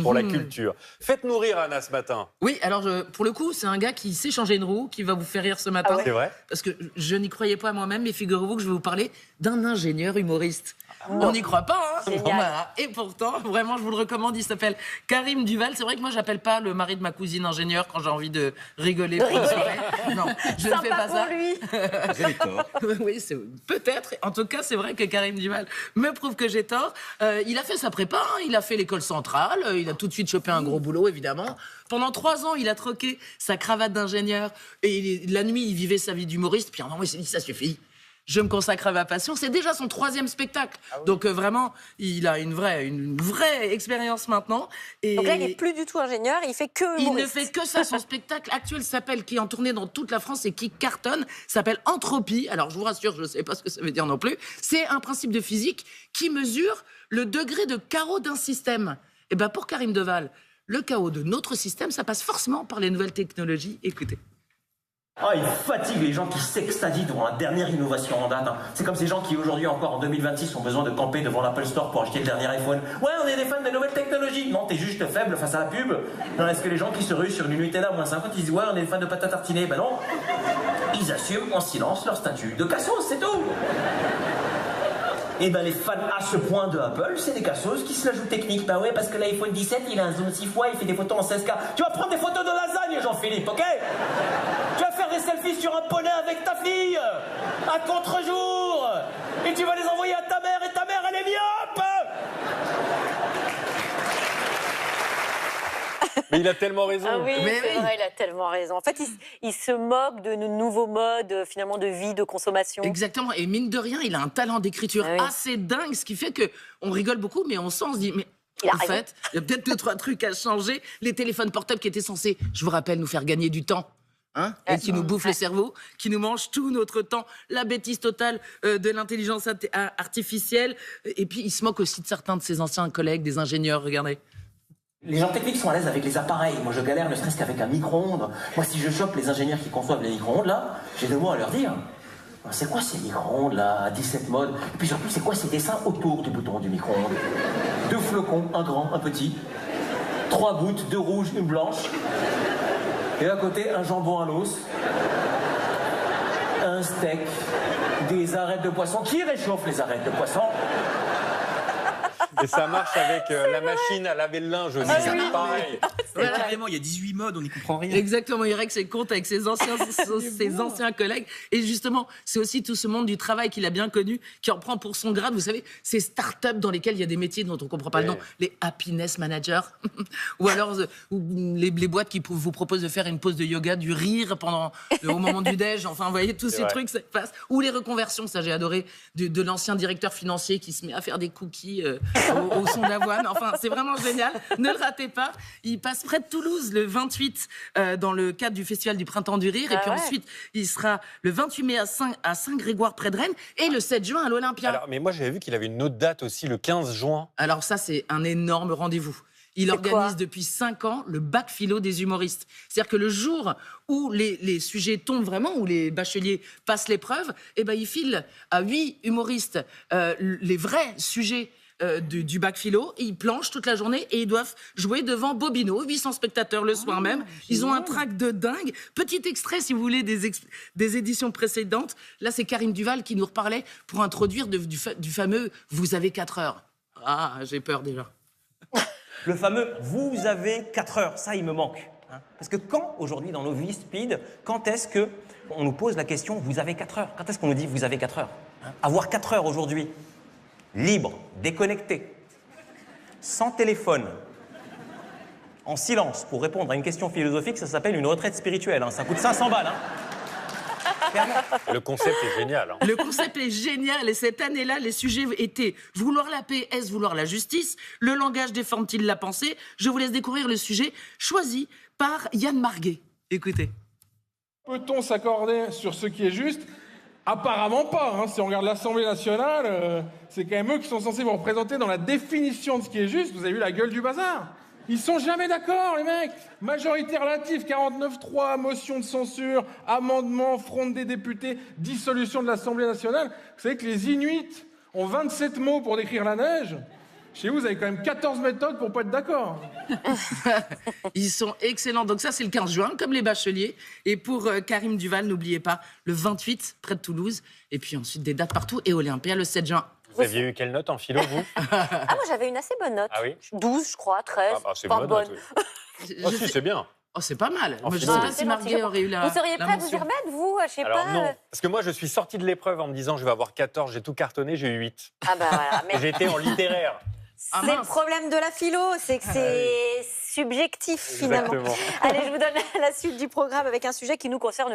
pour la culture. Faites-nous rire, Anna, ce matin. Oui, alors pour le coup, c'est un gars qui sait changer une roue, qui va vous faire rire ce matin. Ah ouais. C'est vrai? Parce que je n'y croyais pas moi-même, mais figurez-vous que je vais vous parler d'un ingénieur humoriste. On n'y croit pas, hein. Génial. Voilà. Et pourtant, vraiment, je vous le recommande, il s'appelle Karim Duval. C'est vrai que moi, j'appelle pas le mari de ma cousine ingénieur quand j'ai envie de rigoler pour une soirée. Non, je ne fais pas ça. lui. J'ai tort. Oui, peut-être. En tout cas, c'est vrai que Karim Duval me prouve que j'ai tort. Il a fait sa prépa, hein, il a fait l'école centrale, il a tout de suite chopé un gros boulot, évidemment. Pendant 3 ans, il a troqué sa cravate d'ingénieur et la nuit, il vivait sa vie d'humoriste. Puis à un moment, il s'est dit, ça suffit. Je me consacre à ma passion. C'est déjà son 3e spectacle. Donc vraiment, il a une vraie expérience maintenant. Et Donc là, il n'est plus du tout ingénieur, il fait que il ne humoriste. fait que ça. Son spectacle actuel s'appelle, qui est en tournée dans toute la France et qui cartonne, s'appelle Entropie. Alors je vous rassure, je ne sais pas ce que ça veut dire non plus. C'est un principe de physique qui mesure le degré de chaos d'un système. Et ben pour Karim Duval, le chaos de notre système, ça passe forcément par les nouvelles technologies. Écoutez. Ah, il fatigue les gens qui s'extasient devant la dernière innovation en date. Hein. C'est comme ces gens qui aujourd'hui encore en 2026 ont besoin de camper devant l'Apple Store pour acheter le dernier iPhone. Ouais, on est des fans des nouvelles technologies. Non, t'es juste faible face à la pub. Non, est-ce que les gens qui se ruent sur une Nutella moins 50, ils disent ouais, on est des fans de pâte à tartiner? Ben non. Ils assument en silence leur statut de cassos, c'est tout. Et ben les fans à ce point de Apple, c'est des cassos qui se la jouent technique. Bah ouais, parce que l'iPhone 17, il a un zoom 6 fois, il fait des photos en 16K. Tu vas prendre des photos de lasagne, Jean-Philippe, ok? Tu vas faire des selfies sur un poney avec ta fille, à contre-jour, et tu vas les envoyer à ta mère, et ta mère, elle est myope. Mais il a tellement raison. Ah oui, Mais c'est oui. vrai, il a tellement raison. En fait, il se moque de nos nouveaux modes, finalement, de vie, de consommation. Exactement. Et mine de rien, il a un talent d'écriture Ah oui. assez dingue, ce qui fait que on rigole beaucoup, mais on sent, on se dit, mais Il a en raison. fait, il y a peut-être 2-3 trucs à changer. Les téléphones portables qui étaient censés, je vous rappelle, nous faire gagner du temps. Hein, et qui nous bouffent le cerveau, qui nous mangent tout notre temps, la bêtise totale de l'intelligence artificielle. Et puis, il se moque aussi de certains de ses anciens collègues, des ingénieurs, regardez. Les gens techniques sont à l'aise avec les appareils. Moi, je galère ne serait-ce qu'avec un micro-ondes. Moi, si je chope les ingénieurs qui conçoivent les micro-ondes, là, j'ai 2 mots à leur dire. C'est quoi ces micro-ondes, là, à 17 modes? Et puis surtout, c'est quoi ces dessins autour du bouton du micro-ondes? 2 flocons, un grand, un petit. 3 gouttes, 2 rouges, une blanche. Et à côté, un jambon à l'os. Un steak. Des arêtes de poisson. Qui réchauffe les arêtes de poisson? Et ça marche avec la machine à laver le linge aussi. oui. Pareil. Voilà. Carrément, il y a 18 modes, on n'y comprend rien. Exactement, il règle ses comptes avec ses anciens collègues. Et justement, c'est aussi tout ce monde du travail qu'il a bien connu, qui en prend pour son grade. Vous savez, ces startups dans lesquelles il y a des métiers dont on ne comprend pas le nom, les happiness managers, ou alors les boîtes qui vous proposent de faire une pause de yoga, du rire au moment du déj. Enfin, vous voyez, tous ces vrai. trucs, ça passe. Ou les reconversions, ça j'ai adoré, de l'ancien directeur financier qui se met à faire des cookies au son d'avoine. Enfin, c'est vraiment génial. Ne le ratez pas. Il passe près de Toulouse le 28 dans le cadre du Festival du Printemps du Rire. Et puis ensuite, il sera le 28 mai à Saint-Grégoire près de Rennes et le 7 juin à l'Olympia. Alors, mais moi, j'avais vu qu'il avait une autre date aussi, le 15 juin. Alors ça, c'est un énorme rendez-vous. Il organise depuis 5 ans le bac philo des humoristes. C'est-à-dire que le jour où les sujets tombent vraiment, où les bacheliers passent l'épreuve, eh ben, il file à 8 humoristes les vrais sujets du bac philo, et ils planchent toute la journée et ils doivent jouer devant Bobino, 800 spectateurs le soir même. Ils ont un trac de dingue. Petit extrait, si vous voulez, des éditions précédentes. Là, c'est Karim Duval qui nous reparlait pour introduire du fameux « Vous avez 4 heures ». Ah, j'ai peur déjà. Le fameux « vous avez 4 heures », ça il me manque. Hein. Parce que quand, aujourd'hui, dans nos vies speed, quand est-ce qu'on nous pose la question « vous avez 4 heures » Quand est-ce qu'on nous dit « vous avez 4 heures hein » Avoir 4 heures aujourd'hui, libre, déconnecté, sans téléphone, en silence, pour répondre à une question philosophique, ça s'appelle une retraite spirituelle. Hein. Ça coûte 500 balles. Hein. Clairement. Le concept est génial. Hein. Le concept est génial et cette année-là, les sujets étaient vouloir la paix, est-ce vouloir la justice? Le langage déforme-t-il la pensée? Je vous laisse découvrir le sujet choisi par Yann Marguet. Écoutez. Peut-on s'accorder sur ce qui est juste? Apparemment pas. Hein. Si on regarde l'Assemblée nationale, c'est quand même eux qui sont censés vous représenter dans la définition de ce qui est juste. Vous avez vu la gueule du bazar? Ils sont jamais d'accord, les mecs. Majorité relative, 49-3, motion de censure, amendement, fronde des députés, dissolution de l'Assemblée nationale. Vous savez que les Inuits ont 27 mots pour décrire la neige? Chez vous, vous avez quand même 14 méthodes pour pas être d'accord. Ils sont excellents. Donc ça, c'est le 15 juin, comme les bacheliers. Et pour Karim Duval, n'oubliez pas, le 28, près de Toulouse. Et puis ensuite, des dates partout. Et Olympia, le 7 juin. Vous aviez eu quelle note en philo, vous? Ah, moi, j'avais une assez bonne note. Ah oui? 12, je crois, 13. Ah, bah, c'est pas bonne bonne. note, oui. Je Oh, si, sais- c'est bien. Oh, c'est pas mal. En Moi, je philo. sais Ah, pas c'est si gentil. Marguerite aurait eu la Vous seriez la prêt à vous y mention. remettre, vous? Je sais Alors pas. non, parce que moi, je suis sorti de l'épreuve en me disant je vais avoir 14, j'ai tout cartonné, j'ai eu 8. Ah bah voilà. Mais J'ai été en littéraire. Ah, c'est le mince. problème de la philo, c'est que c'est subjectif finalement. Exactement. Allez, je vous donne la suite du programme avec un sujet qui nous concerne